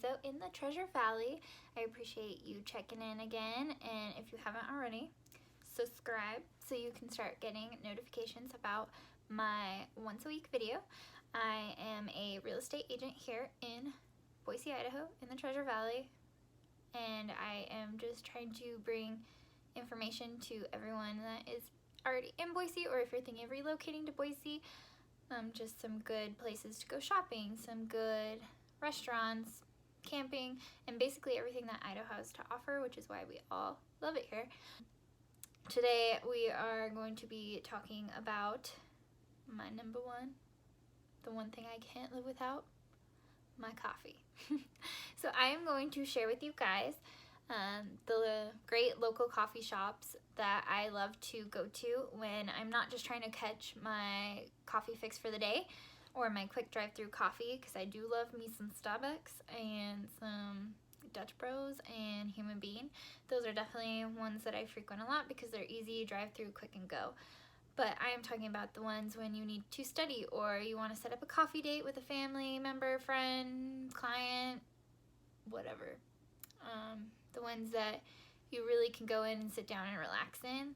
out in the Treasure Valley. I appreciate you checking in again, and if you haven't already, subscribe so you can start getting notifications about my once a week video. I am a real estate agent here in Boise, Idaho in the Treasure Valley, and I am just trying to bring information to everyone that is already in Boise, or if you're thinking of relocating to Boise, just some good places to go shopping, some good restaurants, camping, and basically everything that Idaho has to offer, which is why we all love it here. Today we are going to be talking about my number one, the one thing I can't live without, my coffee. So I am going to share with you guys the great local coffee shops that I love to go to when I'm not just trying to catch my coffee fix for the day or my quick drive-through coffee, because I do love me some Starbucks and some Dutch Bros and Human Bean. Those are definitely ones that I frequent a lot because they're easy, drive-through, quick and go. But I am talking about the ones when you need to study, or you want to set up a coffee date with a family member, friend, client, whatever. The ones that you really can go in and sit down and relax in,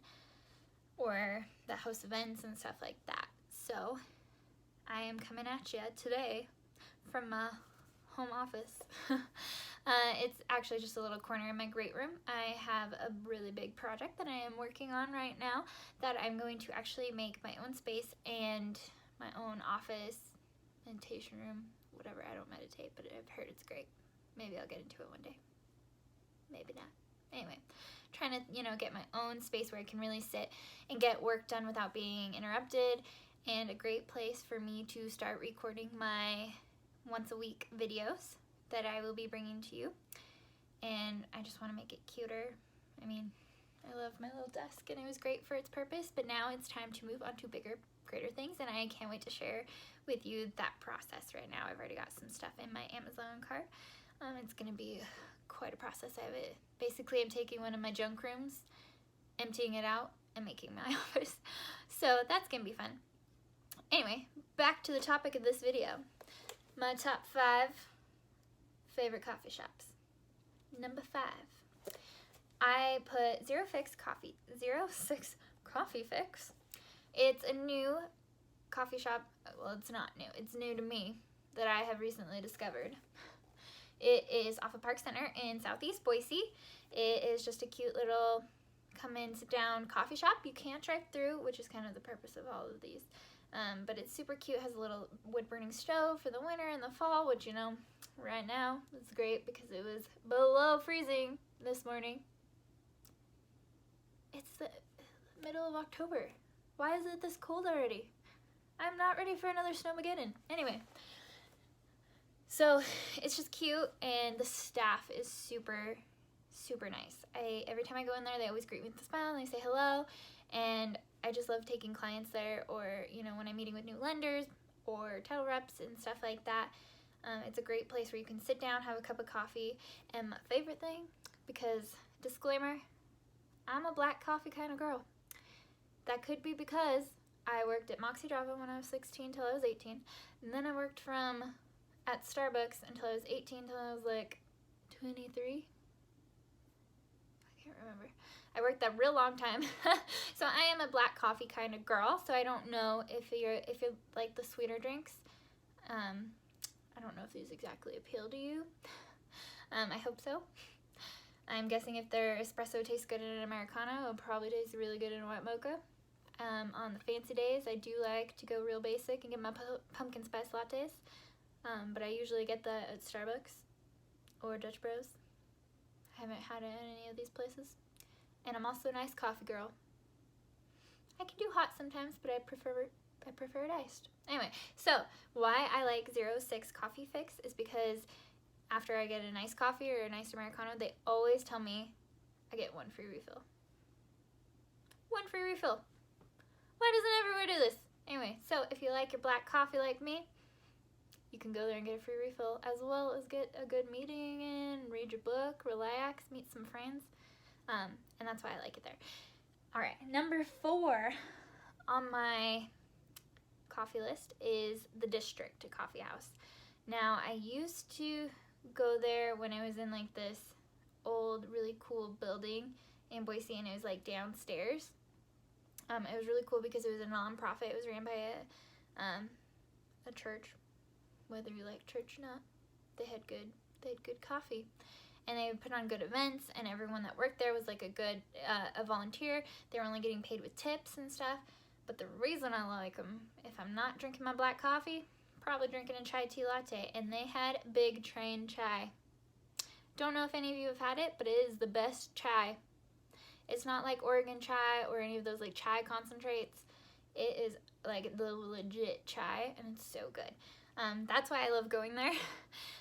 or that host events and stuff like that. So I am coming at you today from my home office. It's actually just a little corner in my great room. I have a really big project that I am working on right now that I'm going to actually make my own space and my own office, meditation room, whatever. I don't meditate, but I've heard it's great. Maybe I'll get into it one day. Maybe not. Anyway, trying to, get my own space where I can really sit and get work done without being interrupted, and a great place for me to start recording my once a week videos that I will be bringing to you. And I just want to make it cuter. I mean, I love my little desk and it was great for its purpose, but now it's time to move on to bigger, greater things, and I can't wait to share with you that process right now. I've already got some stuff in my Amazon cart. It's going to be quite a process. Basically, I'm taking one of my junk rooms, emptying it out, and making my office. So that's going to be fun. Anyway, back to the topic of this video. My top 5 favorite coffee shops. Number 5. I put 06 Coffee Fix. It's a new coffee shop. Well, it's not new. It's new to me that I have recently discovered. It is off of Park Center in Southeast Boise. It is just a cute little come in, sit down coffee shop. You can't drive through, which is kind of the purpose of all of these. But it's super cute. It has a little wood burning stove for the winter and the fall, which, right now it's great because it was below freezing this morning. It's the middle of October. Why is it this cold already? I'm not ready for another snowmageddon. Anyway. So it's just cute, and the staff is super, super nice. Every time I go in there, they always greet me with a smile and they say hello, and I just love taking clients there, or when I'm meeting with new lenders or title reps and stuff like that. It's a great place where you can sit down, have a cup of coffee, and my favorite thing, because disclaimer, I'm a black coffee kind of girl. That could be because I worked at Moxie Java when I was 16 till I was 18, and then I worked at Starbucks until I was 18 till I was like 23. I can't remember. I worked that real long time. So I am a black coffee kind of girl. So I don't know if you like the sweeter drinks. I don't know if these exactly appeal to you. I hope so. I'm guessing if their espresso tastes good in an Americano, it'll probably taste really good in a white mocha. On the fancy days, I do like to go real basic and get my pumpkin spice lattes. But I usually get that at Starbucks or Dutch Bros. I haven't had it at any of these places. And I'm also a nice coffee girl. I can do hot sometimes, but I prefer it iced. Anyway, so why I like 06 Coffee Fix is because after I get a nice coffee or a nice Americano, they always tell me I get one free refill. One free refill. Why doesn't everywhere do this? Anyway, so if you like your black coffee like me, you can go there and get a free refill, as well as get a good meeting in, read your book, relax, meet some friends, and that's why I like it there. All right, number 4 on my coffee list is the District Coffee House. Now, I used to go there when I was in like this old, really cool building in Boise, and it was like downstairs. It was really cool because it was a non-profit. It was ran by a church. Whether you like church or not, they had good coffee, and they would put on good events, and everyone that worked there was like a volunteer. They were only getting paid with tips and stuff. But the reason I like them, if I'm not drinking my black coffee, probably drinking a chai tea latte. And they had Big Train chai. Don't know if any of you have had it, but it is the best chai. It's not like Oregon chai or any of those like chai concentrates. It is like the legit chai, and it's so good. That's why I love going there.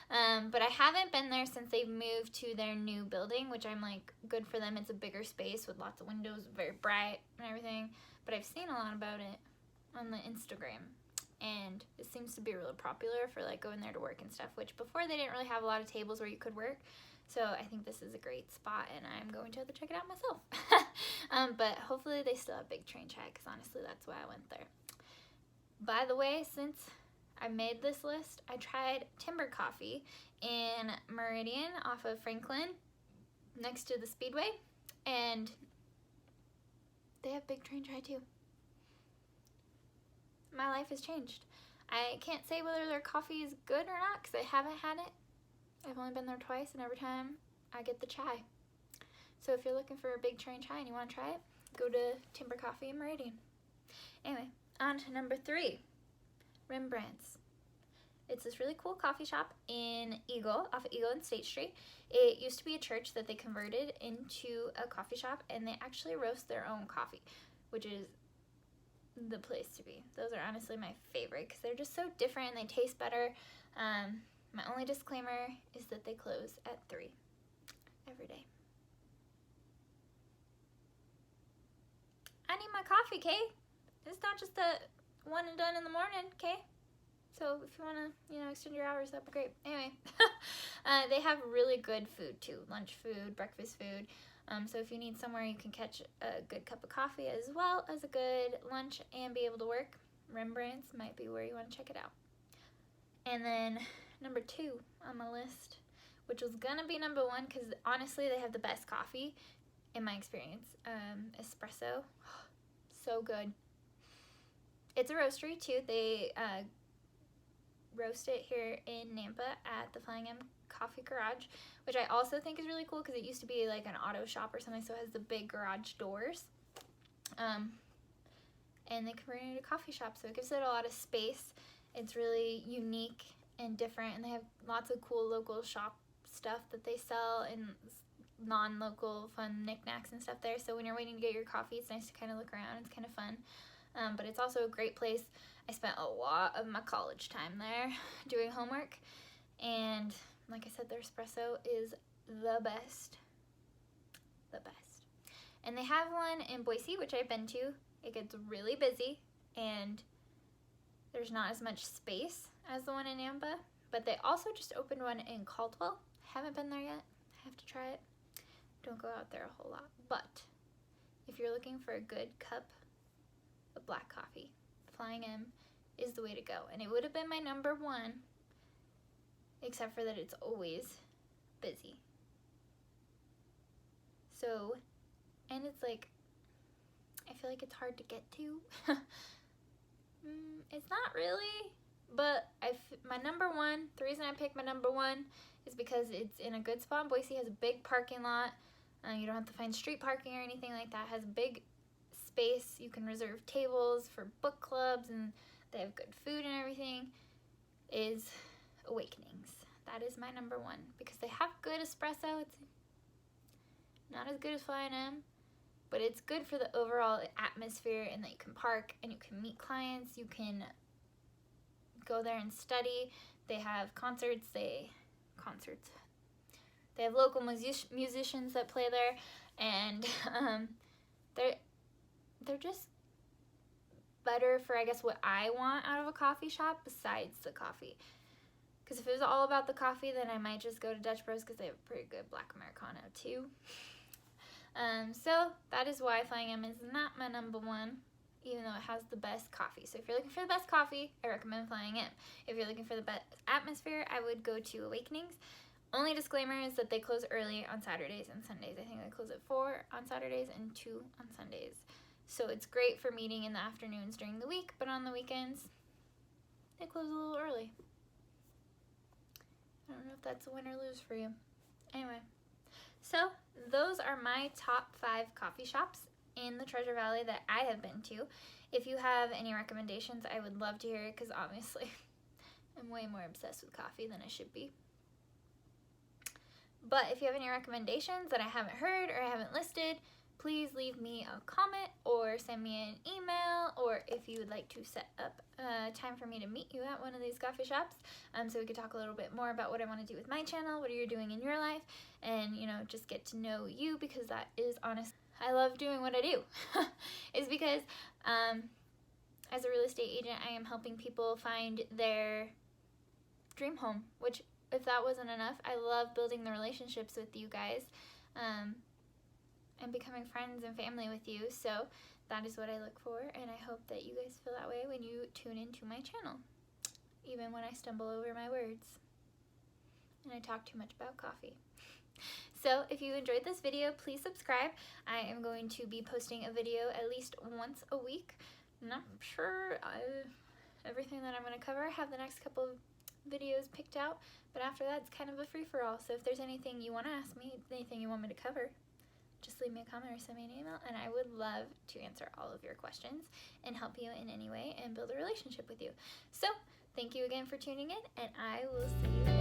But I haven't been there since they've moved to their new building, which I'm like, good for them. It's a bigger space with lots of windows, very bright and everything. But I've seen a lot about it on the Instagram, and it seems to be really popular for like going there to work and stuff, which before they didn't really have a lot of tables where you could work. So I think this is a great spot, and I'm going to have to check it out myself. But hopefully they still have Big Train chai, because honestly that's why I went there. By the way, since I made this list, I tried Timber Coffee in Meridian off of Franklin next to the Speedway, and they have Big Train chai too. My life has changed. I can't say whether their coffee is good or not because I haven't had it. I've only been there twice, and every time I get the chai. So if you're looking for a Big Train chai and you want to try it, go to Timber Coffee in Meridian. Anyway, on to number 3, Rembrandts. It's this really cool coffee shop in Eagle, off of Eagle and State Street. It used to be a church that they converted into a coffee shop, and they actually roast their own coffee, which is the place to be. Those are honestly my favorite because they're just so different and they taste better. My only disclaimer is that they close at 3 every day. I need my coffee, Kay. It's not just a one and done in the morning, Kay. So if you want to, extend your hours, that'd be great. Anyway, they have really good food too. Lunch food, breakfast food. So if you need somewhere you can catch a good cup of coffee as well as a good lunch and be able to work, Rembrandts might be where you want to check it out. And then number 2 on my list, which was going to be number 1 because honestly they have the best coffee in my experience. Espresso. So good. It's a roastery too. They roast it here in Nampa at the Flying M Coffee Garage, which I also think is really cool because it used to be like an auto shop or something, so it has the big garage doors. And they converted it into a coffee shop, so it gives it a lot of space. It's really unique and different, and they have lots of cool local shop stuff that they sell and non-local fun knickknacks and stuff there. So when you're waiting to get your coffee, it's nice to kind of look around. It's kind of fun. But it's also a great place. I spent a lot of my college time there doing homework, and like I said, their espresso is the best. The best. And they have one in Boise, which I've been to. It gets really busy, and there's not as much space as the one in Nampa, but they also just opened one in Caldwell. Haven't been there yet. Have to try it. Don't go out there a whole lot, but if you're looking for a good cup of black coffee, Flying M is the way to go. And it would have been my number 1, except for that it's always busy. So, and it's like, I feel like it's hard to get to. It's not really, but my number 1, the reason I picked my number 1 is because it's in a good spot. Boise has a big parking lot. You don't have to find street parking or anything like that. It has a big space. You can reserve tables for book clubs, and they have good food and everything. Is Awakenings. That is my number 1 because they have good espresso. It's not as good as Flying M, but it's good for the overall atmosphere, and that you can park and you can meet clients. You can go there and study. They have concerts. They have local musicians that play there, and they're just better for, I guess, what I want out of a coffee shop besides the coffee. Because if it was all about the coffee, then I might just go to Dutch Bros because they have a pretty good black Americano too. So that is why Flying M is not my number 1, even though it has the best coffee. So if you're looking for the best coffee, I recommend Flying M. If you're looking for the best atmosphere, I would go to Awakenings. Only disclaimer is that they close early on Saturdays and Sundays. I think they close at 4 on Saturdays and 2 on Sundays. So it's great for meeting in the afternoons during the week, but on the weekends, they close a little early. I don't know if that's a win or lose for you. Anyway, so those are my top 5 coffee shops in the Treasure Valley that I have been to. If you have any recommendations, I would love to hear it, because obviously I'm way more obsessed with coffee than I should be. But if you have any recommendations that I haven't heard or I haven't listed, please leave me a comment or send me an email, or if you would like to set up time for me to meet you at one of these coffee shops, so we could talk a little bit more about what I want to do with my channel, what are you doing in your life, and, you know, just get to know you, because that is honest. I love doing what I do. Is because as a real estate agent, I am helping people find their dream home, which, if that wasn't enough, I love building the relationships with you guys and becoming friends and family with you. So that is what I look for, and I hope that you guys feel that way when you tune into my channel, even when I stumble over my words and I talk too much about coffee. So if you enjoyed this video, please subscribe. I am going to be posting a video at least once a week. Not sure everything that I'm going to cover. I have the next couple of videos picked out, but after that it's kind of a free-for-all. So if there's anything you want to ask me, anything you want me to cover, just leave me a comment or send me an email, and I would love to answer all of your questions and help you in any way and build a relationship with you. So thank you again for tuning in, and I will see you